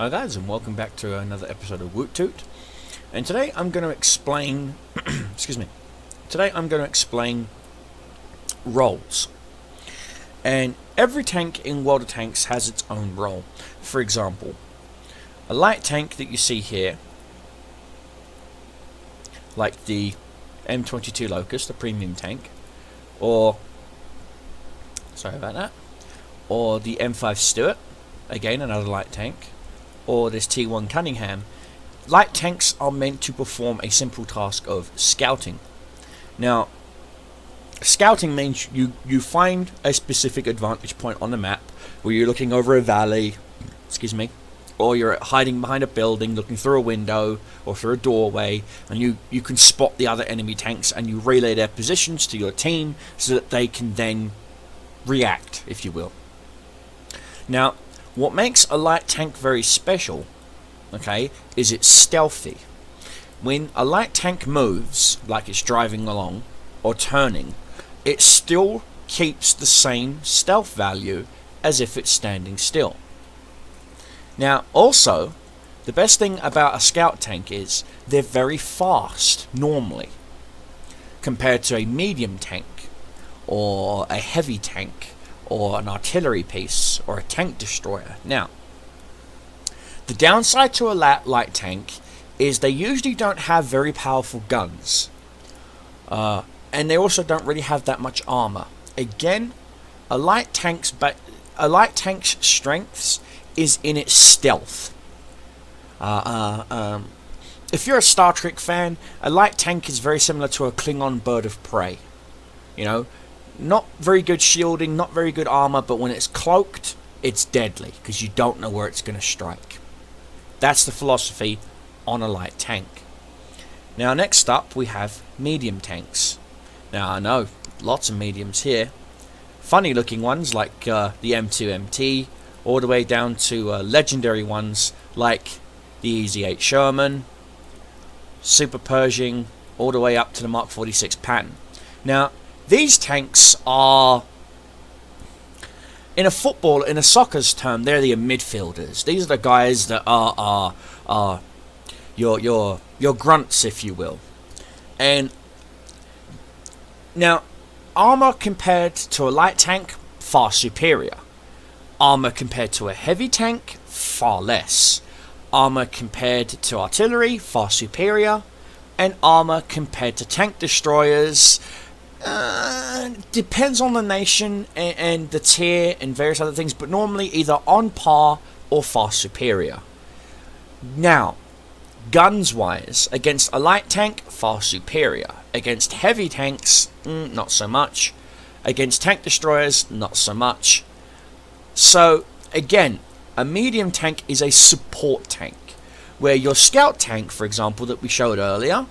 Hi guys, and welcome back to another episode of WotTuT. And today I'm going to explain excuse me. Today I'm going to explain roles. And every tank in World of Tanks has its own role. For example, a light tank that you see here, like the M22 Locust, the premium tank, or sorry about that, or the M5 Stuart, again another light tank, or this T1 Cunningham. Light tanks are meant to perform a simple task of scouting. Now, scouting means you find a specific advantage point on the map where you're looking over a valley, excuse me, or you're hiding behind a building, looking through a window or through a doorway, and you can spot the other enemy tanks and you relay their positions to your team so that they can then react, if you will. Now, what makes a light tank very special, okay, is it's stealthy. When a light tank moves, like it's driving along or turning, it still keeps the same stealth value as if it's standing still. Now, also, the best thing about a scout tank is they're very fast, normally, compared to a medium tank, or a heavy tank, or an artillery piece, or a tank destroyer. Now, the downside to a light tank is they usually don't have very powerful guns, and they also don't really have that much armor. Again, a light tank's strengths is in its stealth. If you're a Star Trek fan, a light tank is very similar to a Klingon bird of prey. You know, not very good shielding, not very good armor, but when it's cloaked, it's deadly because you don't know where it's going to strike. That's the philosophy on a light tank. Now, next up, we have medium tanks. Now, I know lots of mediums here. Funny looking ones like the M2MT, all the way down to legendary ones like the Easy 8 Sherman, Super Pershing, all the way up to the Mark 46 Patton. Now, these tanks are, in a soccer's term, they're the midfielders. These are the guys that are your grunts, if you will. And now, armor compared to a light tank, far superior. Armor compared to a heavy tank, far less. Armor compared to artillery, far superior. And armor compared to tank destroyers, depends on the nation and the tier and various other things, but normally either on par or far superior. Now, guns wise, against a light tank, far superior. Against heavy tanks, not so much. Against tank destroyers, not so much. So, again, a medium tank is a support tank, where your scout tank, for example, that we showed earlier.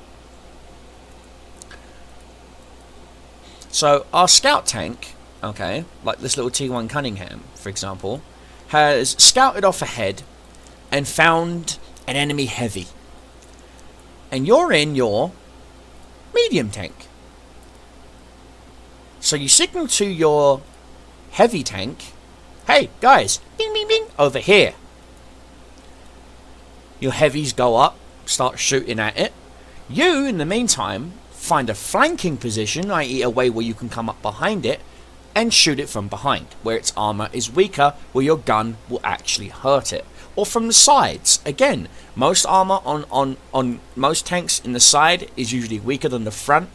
So, our scout tank, okay, like this little T1 Cunningham, for example, has scouted off ahead and found an enemy heavy. And you're in your medium tank. So you signal to your heavy tank, hey, guys, bing, bing, bing, over here. Your heavies go up, start shooting at it. You, in the meantime, find a flanking position, i.e. a way where you can come up behind it, and shoot it from behind, where its armor is weaker, where your gun will actually hurt it. Or from the sides. Again, most armor on most tanks in the side is usually weaker than the front,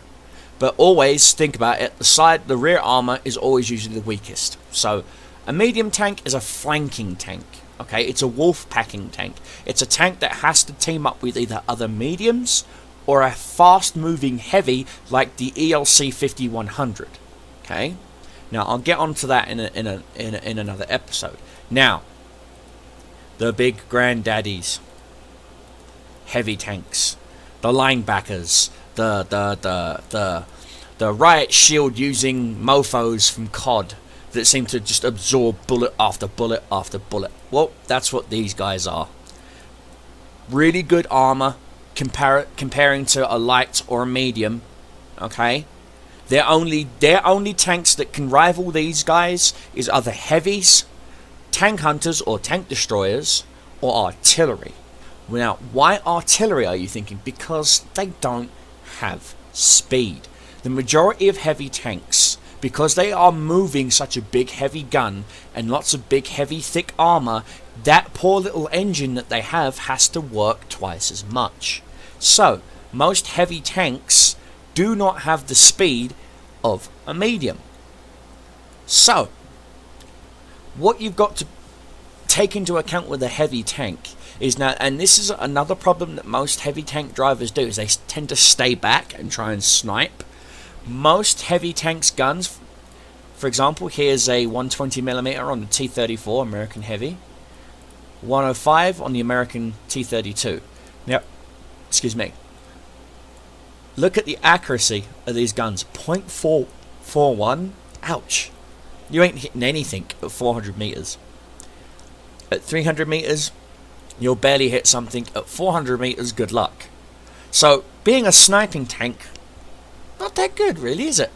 but always think about it, the rear armor is always usually the weakest. So, a medium tank is a flanking tank. Okay, it's a wolf packing tank. It's a tank that has to team up with either other mediums or a fast-moving heavy like the ELC 5100. Okay, now I'll get onto that in another episode. Now, the big granddaddies, heavy tanks, the linebackers, the riot shield using mofos from COD that seem to just absorb bullet after bullet after bullet. Well, that's what these guys are. Really good armor comparing to a light or a medium. Okay, their only tanks that can rival these guys is either heavies, tank hunters or tank destroyers, or artillery. Now, why artillery, are you thinking? Because they don't have speed. The majority of heavy tanks, because they are moving such a big heavy gun and lots of big heavy thick armor, that poor little engine that they have has to work twice as much. So most heavy tanks do not have the speed of a medium. So what you've got to take into account with a heavy tank is now, and this is another problem that most heavy tank drivers do, is they tend to stay back and try and snipe. Most heavy tanks guns, for example, here's a 120mm on the T-34 American Heavy, 105 on the American T-32. Now, excuse me, look at the accuracy of these guns. 0.441. Ouch. You ain't hitting anything at 400 meters. At 300 meters, you'll barely hit something. At 400 meters, good luck. So, being a sniping tank, not that good, really, is it?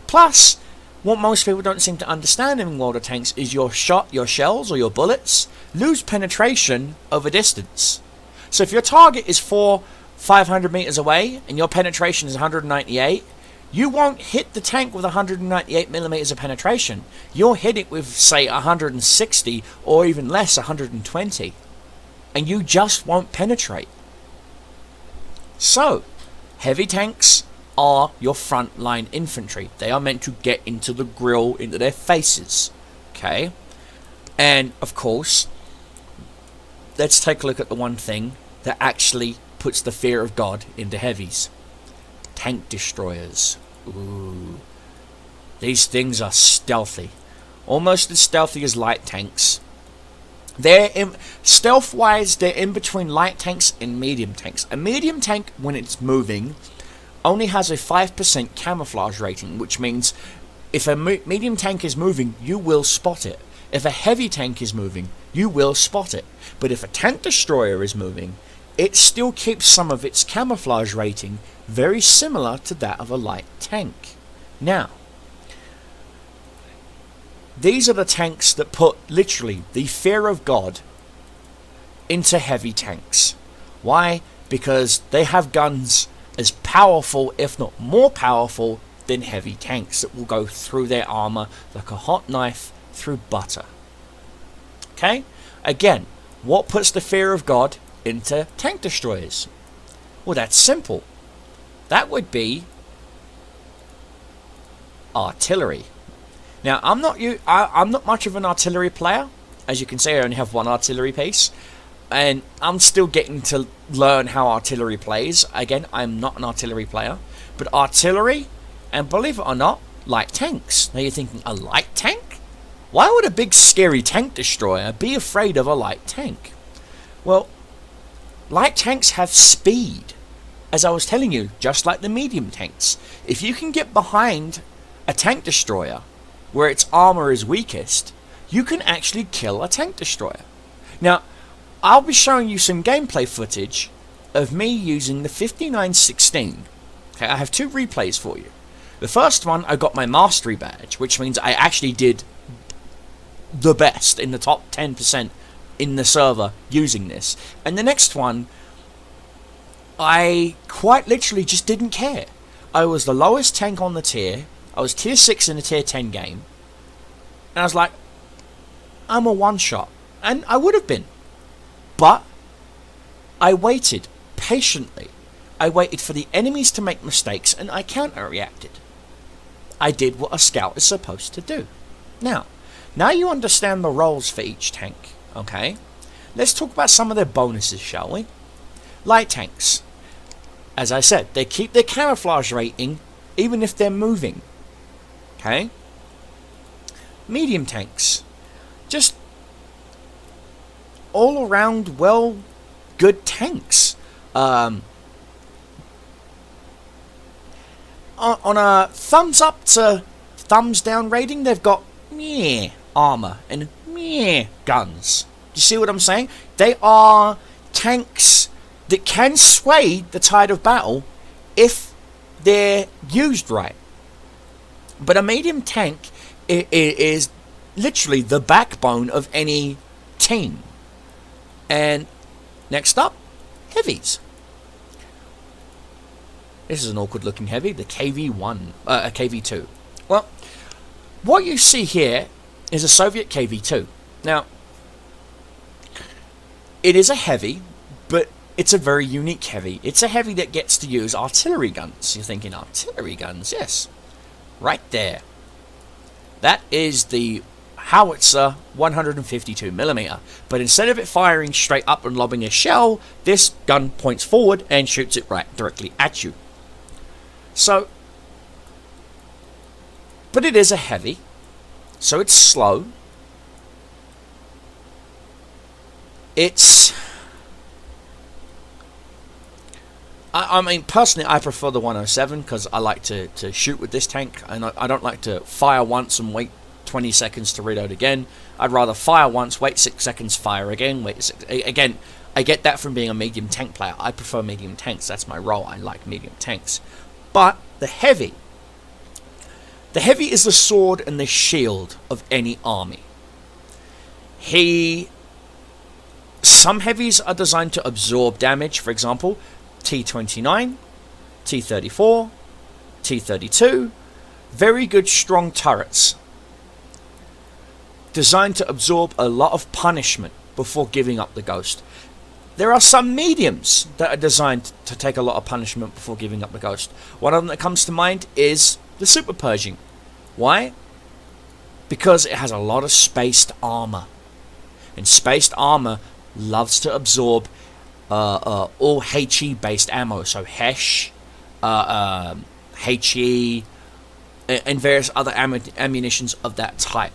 Plus, what most people don't seem to understand in World of Tanks is your shells or your bullets lose penetration over distance. So if your target is 500 meters away and your penetration is 198, you won't hit the tank with 198 millimeters of penetration. You'll hit it with, say, 160 or even less, 120. And you just won't penetrate. So, heavy tanks are your frontline infantry. They are meant to get into the grill, into their faces. Okay? And, of course, let's take a look at the one thing that actually puts the fear of God into heavies. Tank destroyers. Ooh. These things are stealthy. Almost as stealthy as light tanks. Stealth-wise, they're in between light tanks and medium tanks. A medium tank, when it's moving, only has a 5% camouflage rating, which means if a medium tank is moving, you will spot it. If a heavy tank is moving, you will spot it. But if a tank destroyer is moving, it still keeps some of its camouflage rating very similar to that of a light tank. Now, these are the tanks that put, literally, the fear of God into heavy tanks. Why? Because they have guns as powerful, if not more powerful, than heavy tanks that will go through their armor like a hot knife through butter. Okay? Again, what puts the fear of God into tank destroyers? Well, that's simple. That would be artillery. Now, I'm not much of an artillery player. As you can see, I only have one artillery piece. And I'm still getting to learn how artillery plays. Again, I'm not an artillery player. But artillery, and believe it or not, light tanks. Now you're thinking, a light tank? Why would a big scary tank destroyer be afraid of a light tank? Well, light tanks have speed. As I was telling you, just like the medium tanks. If you can get behind a tank destroyer where its armor is weakest, you can actually kill a tank destroyer. Now, I'll be showing you some gameplay footage of me using the 5916. Okay, I have two replays for you. The first one, I got my mastery badge, which means I actually did the best in the top 10% in the server using this. And the next one, I quite literally just didn't care. I was the lowest tank on the tier. I was tier 6 in a tier 10 game. And I was like, I'm a one-shot. And I would have been. But I waited patiently. I waited for the enemies to make mistakes and I counter-reacted. I did what a scout is supposed to do. Now you understand the roles for each tank, okay? Let's talk about some of their bonuses, shall we? Light tanks. As I said, they keep their camouflage rating even if they're moving. Okay? Medium tanks. Just all around, well, good tanks. On a thumbs up to thumbs down rating, they've got meh armor and meh guns. You see what I'm saying? They are tanks that can sway the tide of battle if they're used right. But a medium tank is literally the backbone of any team. And next up, heavies. This is an awkward looking heavy, the KV2. Well, what you see here is a Soviet KV2. Now, it is a heavy, but it's a very unique heavy. It's a heavy that gets to use artillery guns. You're thinking, artillery guns? Yes. Right there. That is the howitzer 152mm. But instead of it firing straight up and lobbing a shell, this gun points forward and shoots it right directly at you. So, but it is a heavy, so it's slow. I mean, personally, I prefer the 107 because I like to shoot with this tank, and I don't like to fire once and wait 20 seconds to reload again. I'd rather fire once, wait 6 seconds, fire again, wait 6... Again, I get that from being a medium tank player. I prefer medium tanks. That's my role. I like medium tanks. But the heavy is the sword and the shield of any army. Some heavies are designed to absorb damage. For example, T29, T34, T32, very good strong turrets designed to absorb a lot of punishment before giving up the ghost. There are some mediums that are designed to take a lot of punishment before giving up the ghost. One of them that comes to mind is the Super Pershing. Why? Because it has a lot of spaced armor, and spaced armor loves to absorb all HE based ammo, so HE, HE, and various other ammunitions of that type,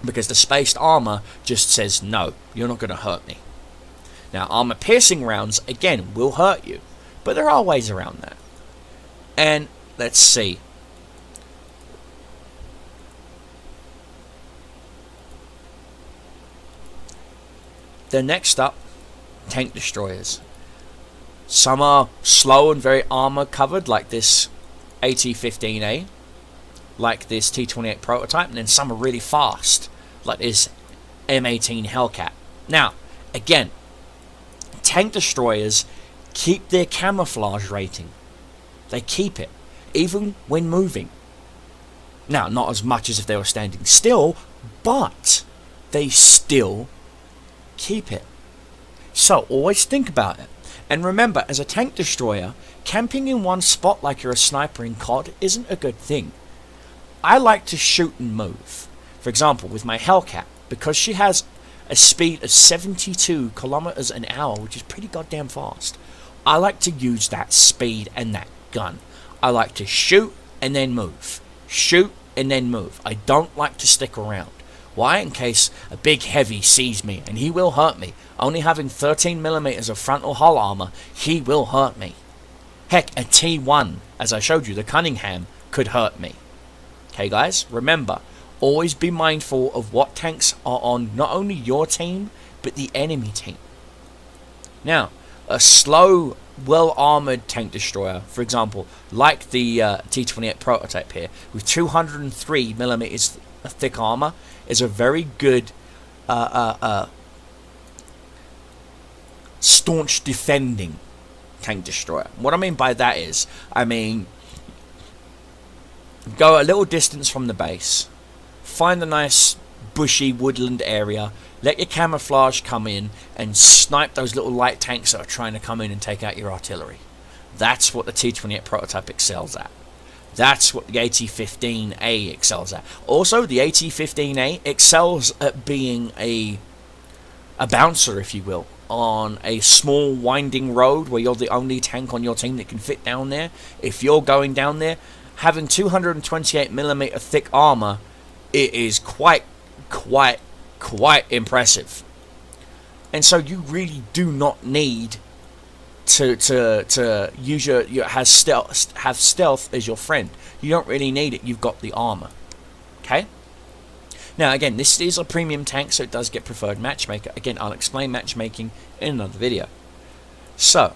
because the spaced armor just says, no, you're not going to hurt me. Now, armor piercing rounds, again, will hurt you, but there are ways around that. And let's see. Then next up, tank destroyers. Some are slow and very armor covered, like this AT-15A, like this T-28 prototype, and then some are really fast, like this M18 Hellcat. Now, again, tank destroyers keep their camouflage rating. They keep it, even when moving. Now, not as much as if they were standing still, but they still keep it. So always think about it. And remember, as a tank destroyer, camping in one spot like you're a sniper in COD isn't a good thing. I like to shoot and move. For example, with my Hellcat, because she has a speed of 72 kilometers an hour, which is pretty goddamn fast, I like to use that speed and that gun. I like to shoot and then move. Shoot and then move. I don't like to stick around. Why? In case a big heavy sees me, and he will hurt me. Only having 13mm of frontal hull armor, he will hurt me. Heck, a T1, as I showed you, the Cunningham, could hurt me. Okay guys, remember, always be mindful of what tanks are on not only your team, but the enemy team. Now, a slow, well-armored tank destroyer, for example, like the T-28 prototype here, with 203mm thick armor, is a very good staunch defending tank destroyer. What I mean by that is, go a little distance from the base, find a nice bushy woodland area, let your camouflage come in and snipe those little light tanks that are trying to come in and take out your artillery. That's what the T-28 prototype excels at. That's what the AT-15A excels at. Also, the AT-15A excels at being a bouncer, if you will, on a small winding road where you're the only tank on your team that can fit down there. If you're going down there, having 228mm thick armor, it is quite impressive. And so you really do not need to use have stealth as your friend. You don't really need it. You've got the armor. Okay. Now again, this is a premium tank, so it does get preferred matchmaker. Again, I'll explain matchmaking in another video. So,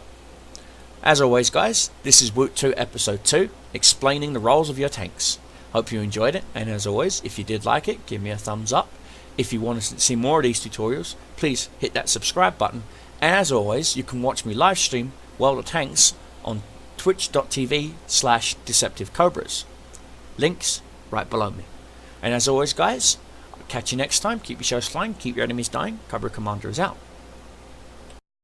as always, guys, this is WotTuT episode 2, explaining the roles of your tanks. Hope you enjoyed it, and as always, if you did like it, give me a thumbs up. If you want to see more of these tutorials, please hit that subscribe button. And as always, you can watch me live stream World of Tanks on twitch.tv/deceptivecobras. Links right below me. And as always, guys, I'll catch you next time. Keep your shows flying, keep your enemies dying. Cobra Commander is out.